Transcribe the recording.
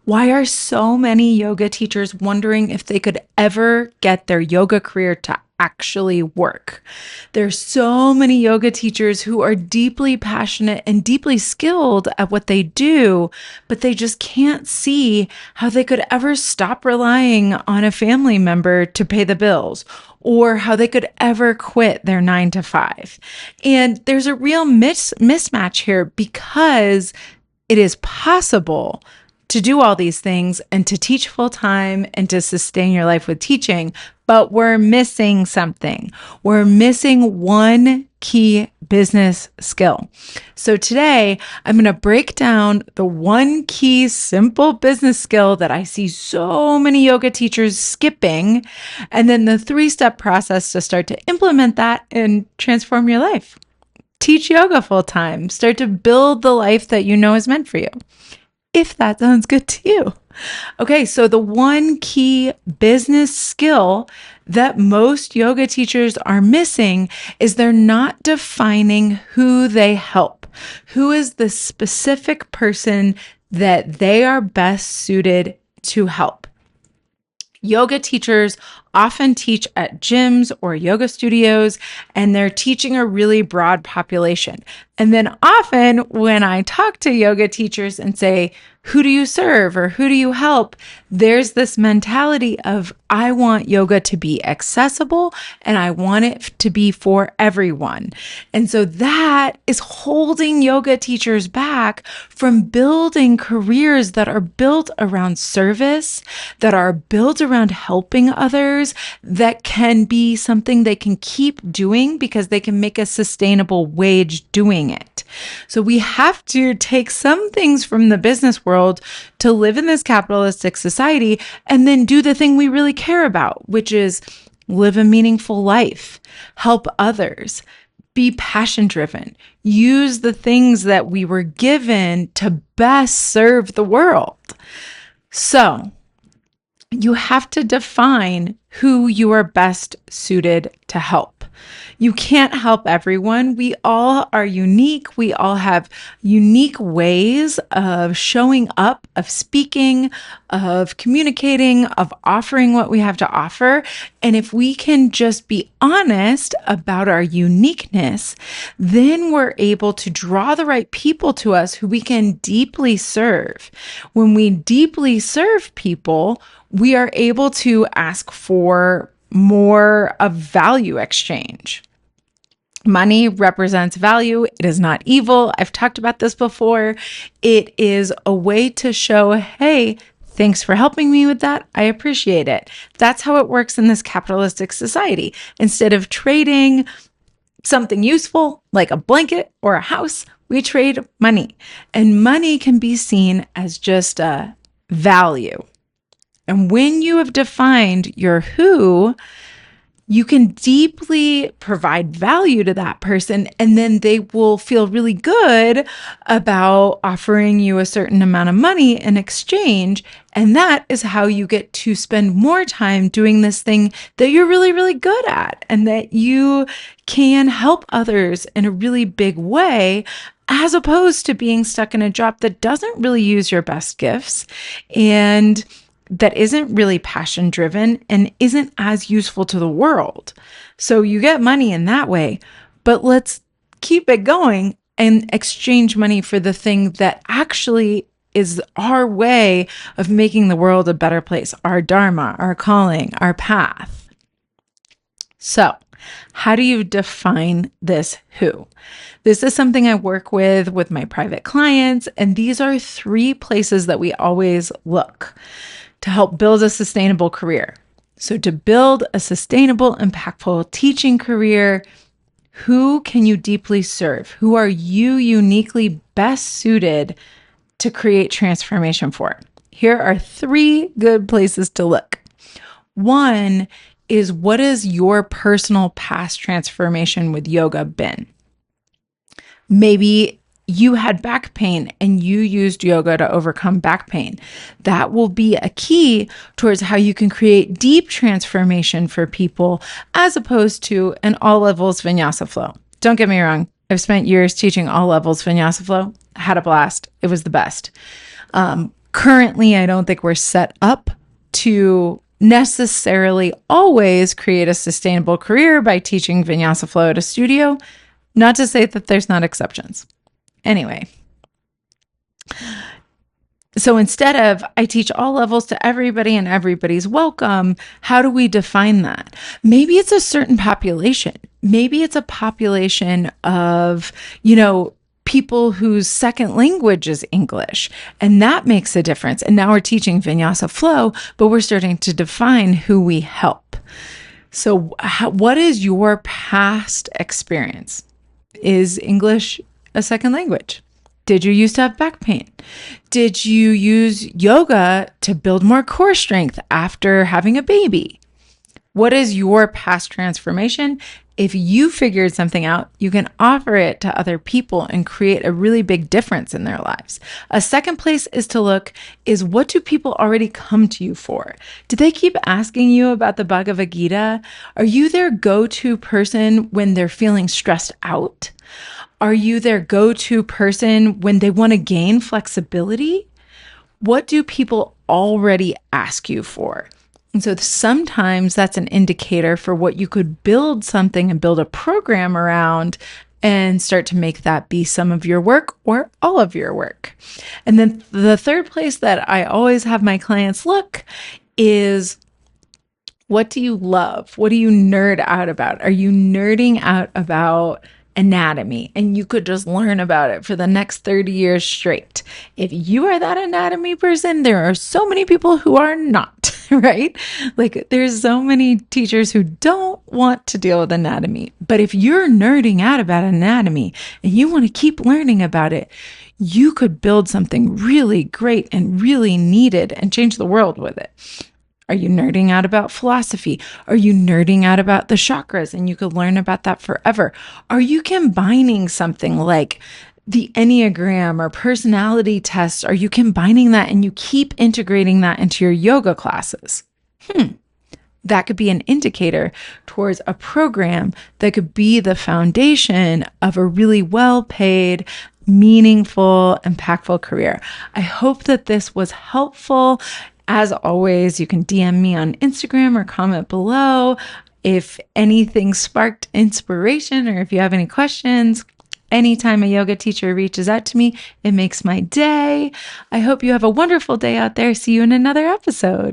Why are so many yoga teachers wondering if they could ever get their yoga career to actually work? There's so many yoga teachers who are deeply passionate and deeply skilled at what they do, but they just can't see how they could ever stop relying on a family member to pay the bills, or how they could ever quit their 9 to 5. And there's a real mismatch here because it is possible to do all these things and to teach full time and to sustain your life with teaching, but we're missing something. We're missing one key business skill. So today I'm going to break down the one key simple business skill that I see so many yoga teachers skipping, and then the 3-step process to start to implement that and transform your life. Teach yoga full time. Start to build the life that you know is meant for you, if that sounds good to you. Okay, so the one key business skill that most yoga teachers are missing is they're not defining who they help. Who is the specific person that they are best suited to help? Yoga teachers often teach at gyms or yoga studios, and they're teaching a really broad population. And then often when I talk to yoga teachers and say, who do you serve or who do you help? There's this mentality of, I want yoga to be accessible and I want it to be for everyone. And so that is holding yoga teachers back from building careers that are built around service, that are built around helping others, that can be something they can keep doing because they can make a sustainable wage doing it. So we have to take some things from the business world to live in this capitalistic society and then do the thing we really care about, which is live a meaningful life, help others, be passion driven, use the things that we were given to best serve the world. So you have to define who you are best suited to help. You can't help everyone. We all are unique. We all have unique ways of showing up, of speaking, of communicating, of offering what we have to offer. And if we can just be honest about our uniqueness, then we're able to draw the right people to us who we can deeply serve. When we deeply serve people, we are able to ask for more of value exchange. Money represents value. It is not evil. I've talked about this before. It is a way to show, hey, thanks for helping me with that. I appreciate it. That's how it works in this capitalistic society. Instead of trading something useful like a blanket or a house, we trade money. And money can be seen as just a value. And when you have defined your who, you can deeply provide value to that person, and then they will feel really good about offering you a certain amount of money in exchange. And that is how you get to spend more time doing this thing that you're really, really good at, and that you can help others in a really big way, as opposed to being stuck in a job that doesn't really use your best gifts and that isn't really passion driven and isn't as useful to the world. So you get money in that way, but let's keep it going and exchange money for the thing that actually is our way of making the world a better place, our dharma, our calling, our path. So how do you define this who? This is something I work with my private clients, and these are 3 places that we always look to help build a sustainable career. So to build a sustainable, impactful teaching career, who can you deeply serve? Who are you uniquely best suited to create transformation for? Here are 3 good places to look. 1 is, what is your personal past transformation with yoga been? Maybe you had back pain and you used yoga to overcome back pain. That will be a key towards how you can create deep transformation for people, as opposed to an all levels vinyasa flow. Don't get me wrong. I've spent years teaching all levels vinyasa flow. I had a blast. It was the best. Currently, I don't think we're set up to necessarily always create a sustainable career by teaching Vinyasa Flow at a studio. Not to say that there's not exceptions. Anyway, so instead of I teach all levels to everybody and everybody's welcome, how do we define that? Maybe it's a certain population. Maybe it's a population of, people whose second language is English, and that makes a difference. And now we're teaching Vinyasa Flow, but we're starting to define who we help. So what is your past experience? Is English a second language? Did you used to have back pain? Did you use yoga to build more core strength after having a baby? What is your past transformation? If you figured something out, you can offer it to other people and create a really big difference in their lives. A second place is to look is what do people already come to you for? Do they keep asking you about the Bhagavad Gita? Are you their go-to person when they're feeling stressed out? Are you their go-to person when they want to gain flexibility? What do people already ask you for? And so sometimes that's an indicator for what you could build something and build a program around and start to make that be some of your work or all of your work. And then the third place that I always have my clients look is, what do you love? What do you nerd out about? Are you nerding out about anatomy and you could just learn about it for the next 30 years straight? If you are that anatomy person, there are so many people who are not, right? Like there's so many teachers who don't want to deal with anatomy. But if you're nerding out about anatomy and you want to keep learning about it, you could build something really great and really needed and change the world with it. Are you nerding out about philosophy? Are you nerding out about the chakras and you could learn about that forever? Are you combining something like the Enneagram or personality tests? Are you combining that and you keep integrating that into your yoga classes? That could be an indicator towards a program that could be the foundation of a really well-paid, meaningful, impactful career. I hope that this was helpful. As always, you can DM me on Instagram or comment below if anything sparked inspiration or if you have any questions. Anytime a yoga teacher reaches out to me, it makes my day. I hope you have a wonderful day out there. See you in another episode.